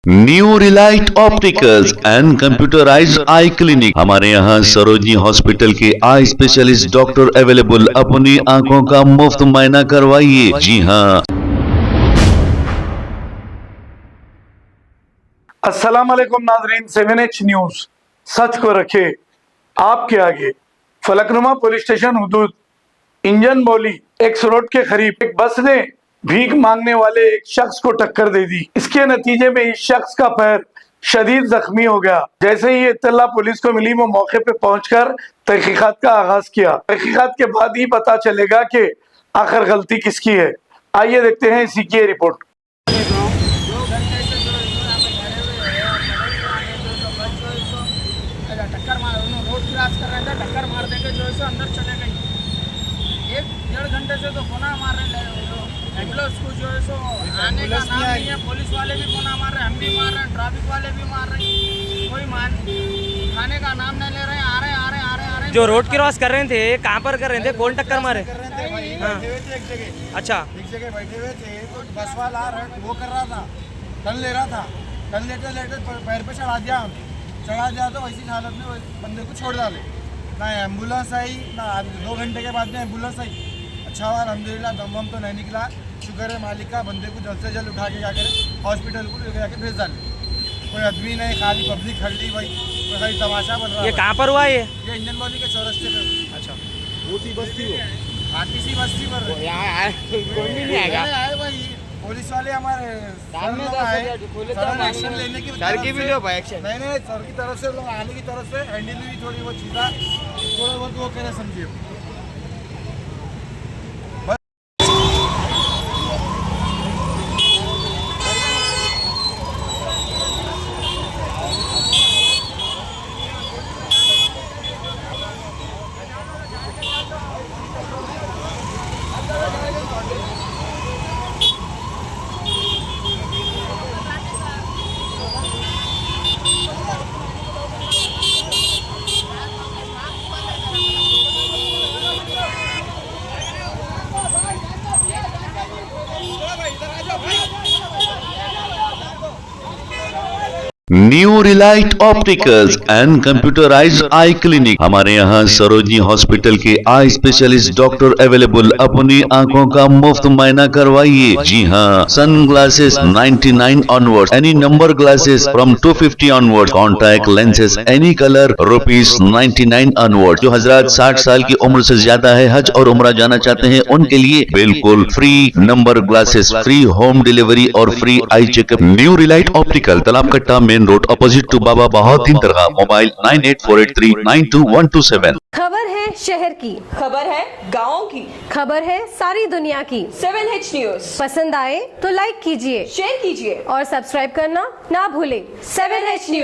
New Relight opticals and computerised I clinic. हमारे यहाँ Sarojini hospital के आई स्पेशलिस्ट डॉक्टर अवेलेबल। अपनी आंखों का मुफ्त मुआयना करवाइए। जी हाँ। अस्सलाम वालेकुम नाज़रीन, 7H न्यूज सच को रखे आपके आगे। फलकनुमा पुलिस स्टेशन हुदूद इंजन बोली एक्स रोड के करीब एक बस ने भीख मांगने वाले एक शख्स को टक्कर दे दी। इसके नतीजे में इस शख्स का पैर शदीद जख्मी हो गया। जैसे ही इत्तला पुलिस को मिली, वो मौके पे पहुंचकर तहकीकात का आगाज किया। तहकीकात के बाद ही पता चलेगा कि आखिर गलती किसकी है। आइए देखते हैं इसी की रिपोर्ट। टक्कर मार रोड क्रॉस कर रहे थे, टक्कर मार देंगे जो है अंदर चले गए। 1-1.5 घंटे से तो फोना मार रहे एम्बुलेंस को जो है सो आने का नाम नहीं है। पुलिस वाले भी फोना मार रहे, हम भी मार रहे हैं, ट्रैफिक वाले भी मार रहे, कोई खाने का नाम नहीं ले रहे। आ रहे जो रोड क्रॉस कर रहे थे, कहाँ पर कर रहे थे? कौन टक्कर मारे? अच्छा, एक जगह बैठे हुए थे तो बस वाला वो कर रहा था, टर्न ले रहा था। टर्न लेते पैर पे चढ़ा दिया तो वैसी हालत में बंदे को छोड़ डाले। ना एम्बुलेंस आई, ना 2 घंटे के बाद में एम्बुलेंस आई। अच्छा हुआ अल्हम्दुलिल्लाह, दम तो नहीं निकला। शुक्र है मालिक का, बंदे को जल्द से जल्द उठा के जाकर हॉस्पिटल को लेकर जाके भेज डाले। कोई आदमी नहीं, खाली पब्लिक खड़ी भाई, कोई खाली तमाशा बन रहा है। ये कहाँ पर हुआ? ये इंजन बॉडी के चौरस्ते पे। अच्छा, वो सी बस्ती हो, आरटीसी बस्ती पर कोई भी नहीं आएगा। आए भाई पुलिस वाले हमारे एक्शन लेने की सर की भी लो भाई एक्शन। नहीं सर की तरफ से, लोग आने की तरफ से हैंडल भी थोड़ी बहुत चीज़ा थोड़ा बहुत वो करे, समझिए। New Relight opticals and computerised I clinic. हमारे यहाँ सरोजनी हॉस्पिटल के आई स्पेशलिस्ट डॉक्टर अवेलेबल। अपनी आंखों का मुफ्त मुआयना करवाइए। जी हाँ। Sunglasses 99 onward, any number glasses from 250 onward, contact lenses any colour ₹99 onward. जो हजरात 60 साल की उम्र से ज्यादा है, हज और उम्रा जाना चाहते हैं, उनके लिए बिल्कुल free number glasses, free home delivery और free eye checkup. New relight optical, Talab Katta, main road, opposite to Baba Bahauddin dargah. Mobile 9848392127। खबर है शहर की, खबर है गाँव की, खबर है सारी दुनिया की। 7H न्यूज पसंद आए तो लाइक कीजिए, शेयर कीजिए और सब्सक्राइब करना ना भूलें। 7H news.